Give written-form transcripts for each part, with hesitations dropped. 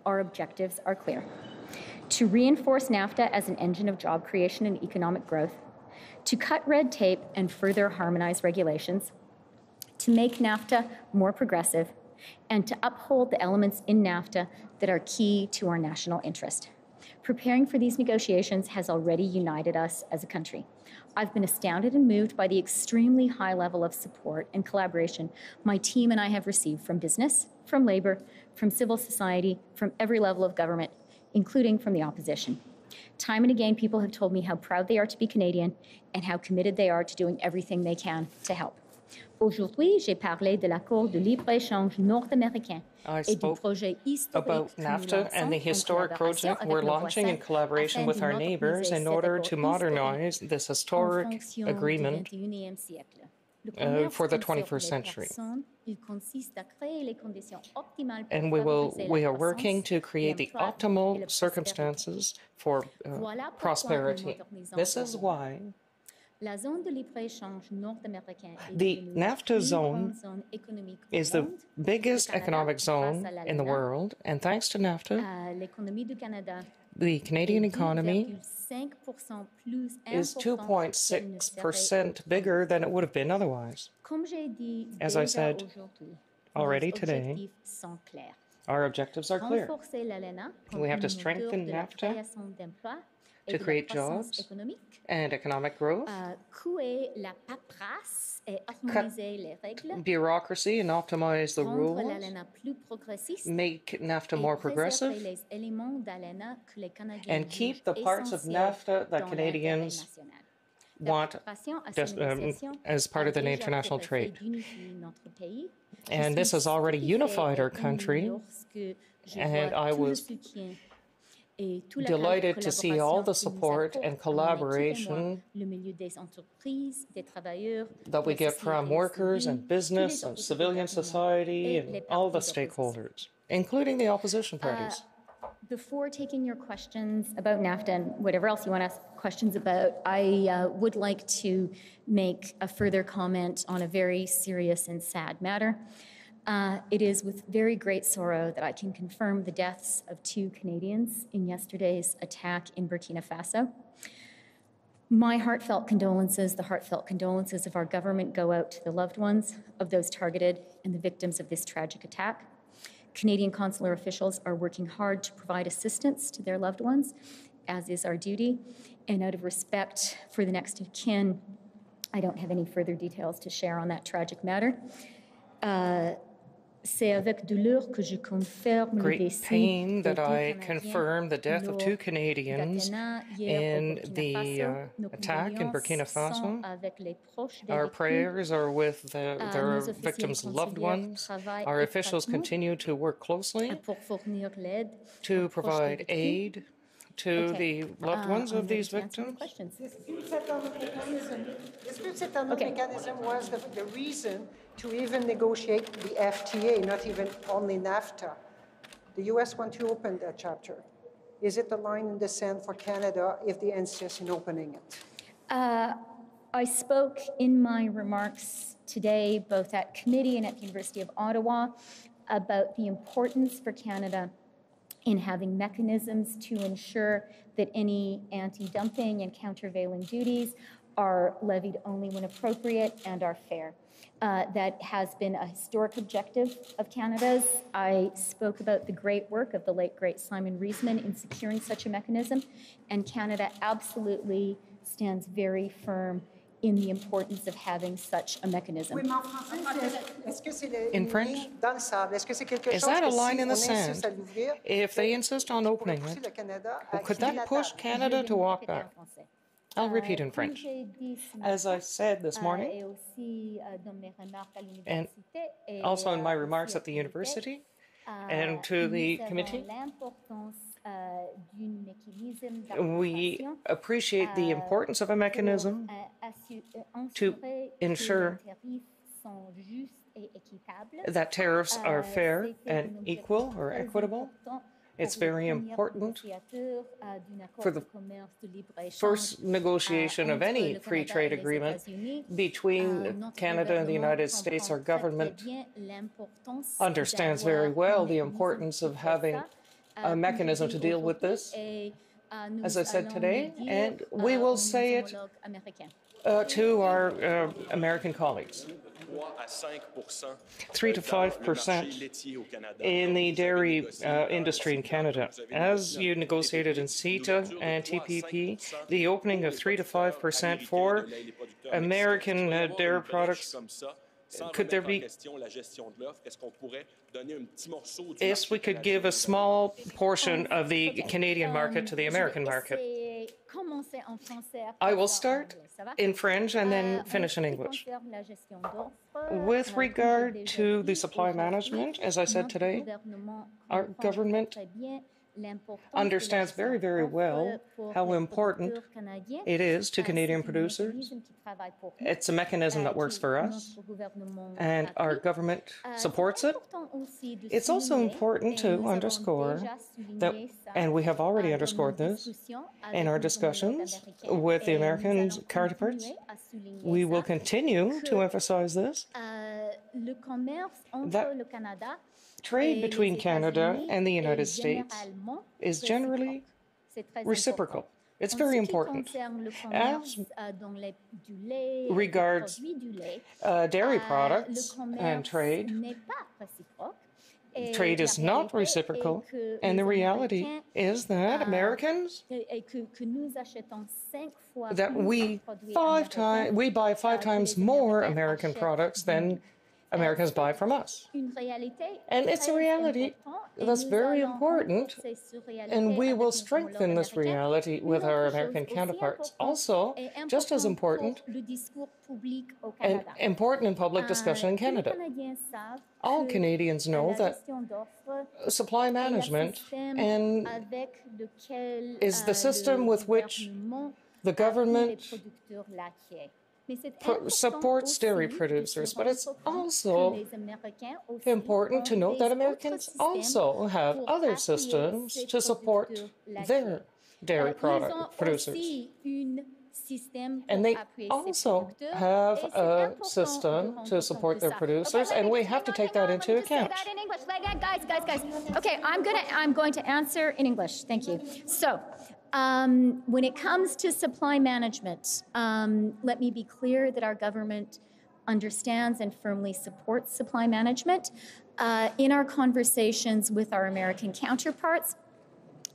our objectives are clear: to reinforce NAFTA as an engine of job creation and economic growth, to cut red tape and further harmonize regulations, to make NAFTA more progressive, and to uphold the elements in NAFTA that are key to our national interest. Preparing for these negotiations has already united us as a country. I've been astounded and moved by the extremely high level of support and collaboration my team and I have received from business, from labor, from civil society, from every level of government, including from the opposition. Time and again, people have told me how proud they are to be Canadian and how committed they are to doing everything they can to help. Aujourd'hui, j'ai parlé de l'accord de libre-échange nord-américain et du projet historique about NAFTA and the historic project we're launching in collaboration with our neighbors in order to modernize this historic agreement for the 21st century. And we are working to create the optimal circumstances for prosperity. This is why the NAFTA zone is the biggest economic zone in the world, and thanks to NAFTA, the Canadian economy is 2.6% bigger than it would have been otherwise. As I said already today, our objectives are clear. We have to strengthen NAFTA to create jobs and economic growth, cut bureaucracy and optimize the rules, make NAFTA more progressive, and keep the parts of NAFTA that Canadians want as part of the international trade. And this has already unified our country, and I was delighted to see all the support and collaboration that we get from workers and business and civilian society and all the stakeholders, including the opposition parties. Before taking your questions about NAFTA and whatever else you want to ask questions about, I would like to make a further comment on a very serious and sad matter. It is with very great sorrow that I can confirm the deaths of 2 Canadians in yesterday's attack in Burkina Faso. My heartfelt condolences, the heartfelt condolences of our government go out to the loved ones of those targeted and the victims of this tragic attack. Canadian consular officials are working hard to provide assistance to their loved ones, as is our duty. And out of respect for the next of kin, I don't have any further details to share on that tragic matter. Great pain that I confirm the death of 2 Canadians in the attack in Burkina Faso. Our prayers are with their victims' loved ones. Our officials continue to work closely to provide aid to the loved ones of these victims. Dispute mechanism was the reason to even negotiate the FTA, not even only NAFTA. The U.S. want to open that chapter. Is it a line in the sand for Canada if they insist in opening it? I spoke in my remarks today, both at committee and at the University of Ottawa, about the importance for Canada in having mechanisms to ensure that any anti-dumping and countervailing duties are levied only when appropriate and are fair. That has been a historic objective of Canada's. I spoke about the great work of the late, great Simon Reisman in securing such a mechanism, and Canada absolutely stands very firm in the importance of having such a mechanism. In French? Is that a line in the sand? If they insist on opening it, well, could that push Canada to walk back? I'll repeat in French. As I said this morning, and also in my remarks at the university and to the committee, we appreciate the importance of a mechanism to ensure that tariffs are fair and equal or equitable. It's very important for the first negotiation of any free trade agreement between Canada and the United States. Our government understands very well the importance of having a mechanism to deal with this, as I said today, and we will say it to our American colleagues. 3 to 5% in the dairy industry in Canada. As you negotiated in CETA and TPP, the opening of 3 to 5% for American dairy products, could there be? Yes, we could give a small portion of the Canadian market to the American market. I will start in French and then finish in English. With regard to the supply management, as I said today, our government understands very, very well how important it is to Canadian producers. It's a mechanism that works for us, and our government supports it. It's also important to underscore that, and we have already underscored this in our discussions with the American counterparts, we will continue to emphasize this, that trade between Canada and the United States is generally reciprocal. It's very important. As regards dairy products and trade, trade is not reciprocal, and the reality is that Americans, that we buy 5 times more American products than Americans buy from us. And it's a reality that's very important, and we will strengthen this reality with our American counterparts. Also, just as important, and important in public discussion in Canada. All Canadians know that supply management is the system with which the government supports dairy producers, but it's also important to note that Americans also have other systems to support their dairy product producers. And they also have a system to support their producers, and we have to take that into account. Guys. Okay, I'm going to answer in English. Thank you. So, when it comes to supply management, let me be clear that our government understands and firmly supports supply management. In our conversations with our American counterparts,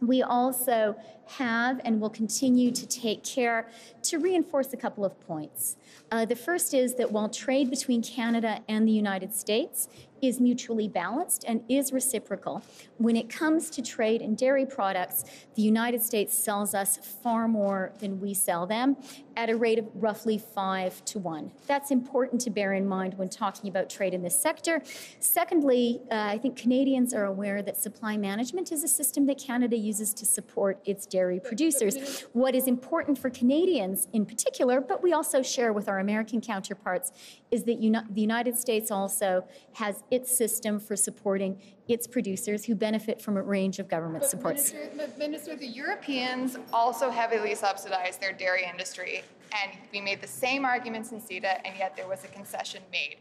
we also have and will continue to take care to reinforce a couple of points. The first is that while trade between Canada and the United States is mutually balanced and is reciprocal, when it comes to trade in dairy products, the United States sells us far more than we sell them at a rate of roughly 5 to 1. That's important to bear in mind when talking about trade in this sector. Secondly, I think Canadians are aware that supply management is a system that Canada uses to support its dairy producers. What is important for Canadians in particular, but we also share with our American counterparts, is that the United States also has its system for supporting its producers who benefit from a range of government supports. Minister, the Europeans also heavily subsidize their dairy industry, and we made the same arguments in CETA, and yet there was a concession made,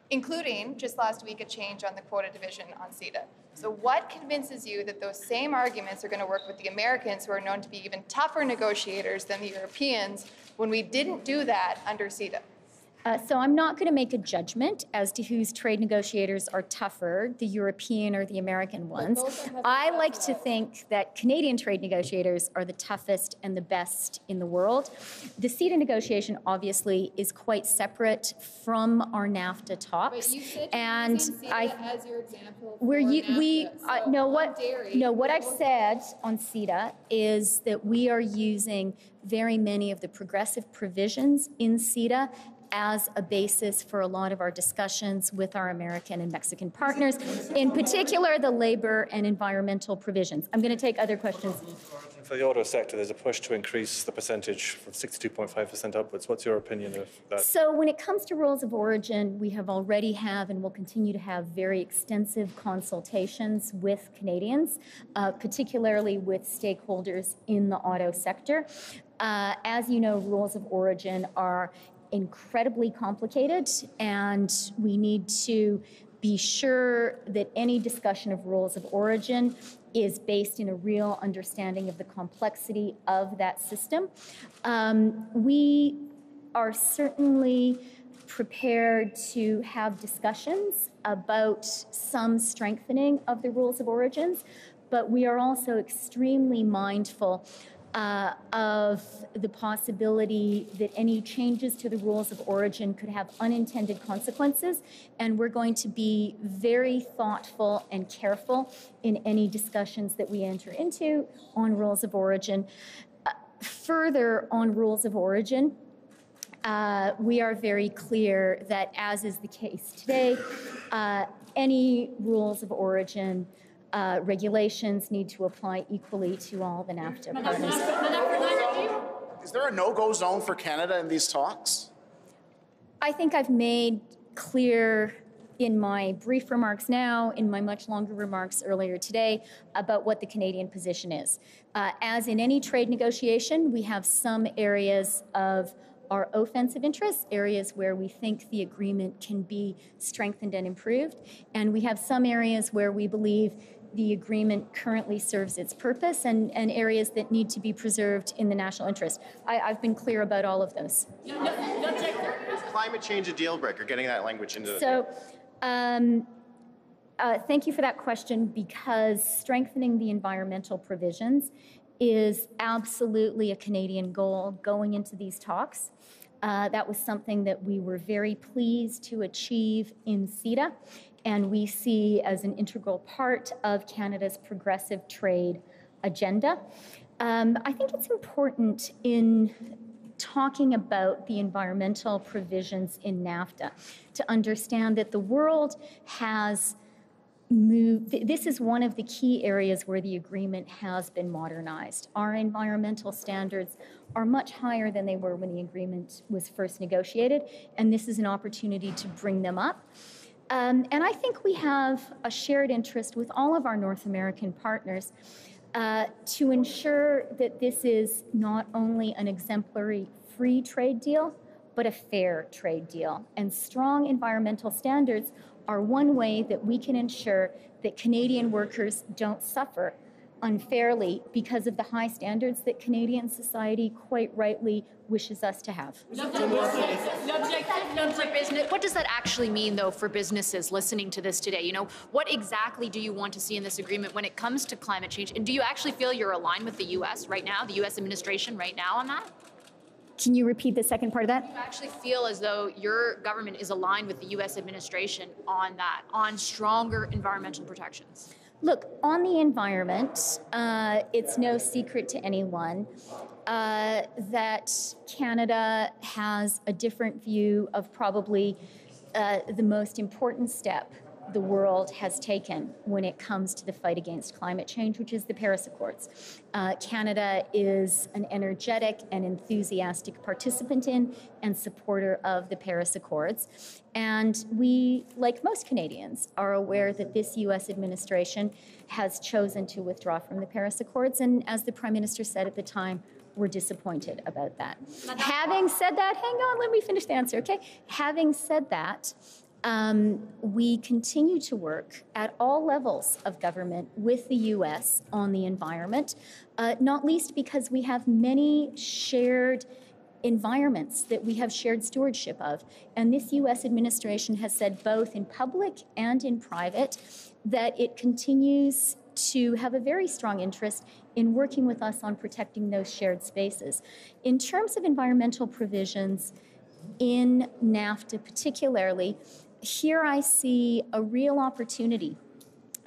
including just last week a change on the quota division on CETA. So what convinces you that those same arguments are going to work with the Americans, who are known to be even tougher negotiators than the Europeans, when we didn't do that under CETA? So I'm not going to make a judgment as to whose trade negotiators are tougher, the European or the American ones. I like to think that Canadian trade negotiators are the toughest and the best in the world. The CETA negotiation obviously is quite separate from our NAFTA talks. But you said and CETA as your example for NAFTA. What I've said on CETA is that we are using very many of the progressive provisions in CETA as a basis for a lot of our discussions with our American and Mexican partners, in particular the labor and environmental provisions. I'm going to take other questions. For the auto sector, there's a push to increase the percentage from 62.5% upwards. What's your opinion of that? So when it comes to rules of origin, we have already and will continue to have very extensive consultations with Canadians, particularly with stakeholders in the auto sector. As you know, rules of origin are incredibly complicated, and we need to be sure that any discussion of rules of origin is based in a real understanding of the complexity of that system. We are certainly prepared to have discussions about some strengthening of the rules of origins, but we are also extremely mindful of the possibility that any changes to the rules of origin could have unintended consequences, and we're going to be very thoughtful and careful in any discussions that we enter into on rules of origin. Further on rules of origin, we are very clear that, as is the case today, any rules of origin regulations need to apply equally to all the NAFTA partners. Is there a no-go zone for Canada in these talks? I think I've made clear in my brief remarks now, in my much longer remarks earlier today, about what the Canadian position is. As in any trade negotiation, we have some areas of our offensive interests, areas where we think the agreement can be strengthened and improved, and we have some areas where we believe the agreement currently serves its purpose, and areas that need to be preserved in the national interest. I've been clear about all of those. Is climate change a deal breaker, getting that language into the deal? Thank you for that question, because strengthening the environmental provisions is absolutely a Canadian goal going into these talks. That was something that we were very pleased to achieve in CETA, and we see as an integral part of Canada's progressive trade agenda. I think it's important in talking about the environmental provisions in NAFTA to understand that the world has moved. This is one of the key areas where the agreement has been modernized. Our environmental standards are much higher than they were when the agreement was first negotiated, and this is an opportunity to bring them up. And I think we have a shared interest with all of our North American partners to ensure that this is not only an exemplary free trade deal, but a fair trade deal. And strong environmental standards are one way that we can ensure that Canadian workers don't suffer unfairly because of the high standards that Canadian society quite rightly wishes us to have. What does that actually mean, though, for businesses listening to this today? You know, what exactly do you want to see in this agreement when it comes to climate change? And do you actually feel you're aligned with the U.S. right now, the U.S. administration right now on that? Can you repeat the second part of that? Do you actually feel as though your government is aligned with the U.S. administration on that, on stronger environmental protections? Look, on the environment, it's no secret to anyone that Canada has a different view of probably the most important step the world has taken when it comes to the fight against climate change, which is the Paris Accords. Canada is an energetic and enthusiastic participant in and supporter of the Paris Accords. And we, like most Canadians, are aware that this U.S. administration has chosen to withdraw from the Paris Accords. And as the Prime Minister said at the time, we're disappointed about that. Having said that, hang on, let me finish the answer, okay? Having said that, we continue to work at all levels of government with the U.S. on the environment, not least because we have many shared environments that we have shared stewardship of. And this U.S. administration has said both in public and in private that it continues to have a very strong interest in working with us on protecting those shared spaces. In terms of environmental provisions in NAFTA particularly, here I see a real opportunity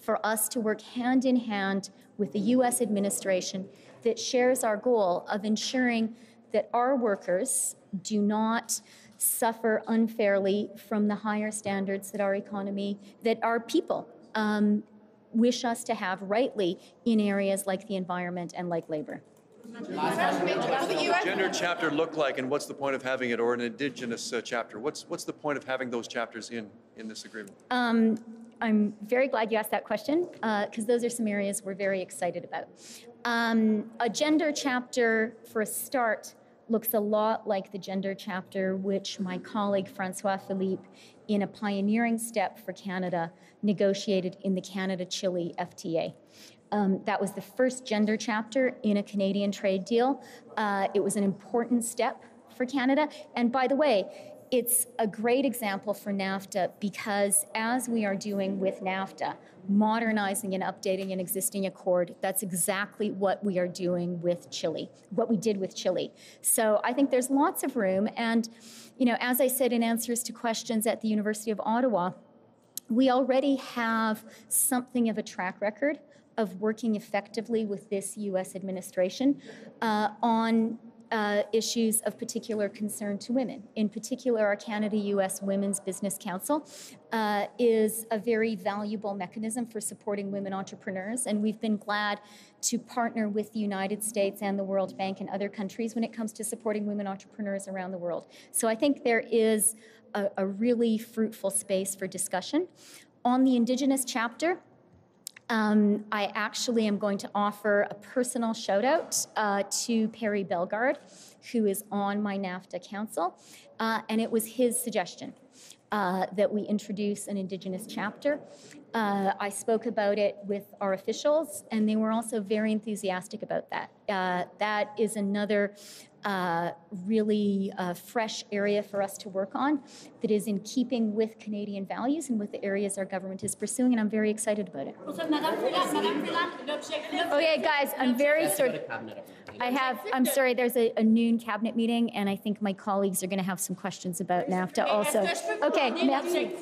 for us to work hand in hand with the U.S. administration that shares our goal of ensuring that our workers do not suffer unfairly from the higher standards that our economy, that our people wish us to have rightly in areas like the environment and like labor. What will the gender chapter look like, and what's the point of having it, or an Indigenous chapter? What's the point of having those chapters in this agreement? I'm very glad you asked that question, because those are some areas we're very excited about. A gender chapter, for a start, looks a lot like the gender chapter which my colleague Francois Philippe, in a pioneering step for Canada, negotiated in the Canada-Chile FTA. That was the first gender chapter in a Canadian trade deal. It was an important step for Canada. And by the way, it's a great example for NAFTA because as we are doing with NAFTA, modernizing and updating an existing accord, that's exactly what we are doing with Chile, what we did with Chile. So I think there's lots of room. And, you know, as I said in answers to questions at the University of Ottawa, we already have something of a track record of working effectively with this U.S. administration on issues of particular concern to women. In particular, our Canada-U.S. Women's Business Council is a very valuable mechanism for supporting women entrepreneurs, and we've been glad to partner with the United States and the World Bank and other countries when it comes to supporting women entrepreneurs around the world. So I think there is a really fruitful space for discussion. On the Indigenous chapter, I actually am going to offer a personal shout out to Perry Bellegarde, who is on my NAFTA council, and it was his suggestion that we introduce an Indigenous chapter. I spoke about it with our officials, and they were also very enthusiastic about that. That is another really fresh area for us to work on that is in keeping with Canadian values and with the areas our government is pursuing, and I'm very excited about it. Okay, guys, I'm very sorry. I'm sorry, there's a noon cabinet meeting, and I think my colleagues are going to have some questions about NAFTA also. Okay, merci.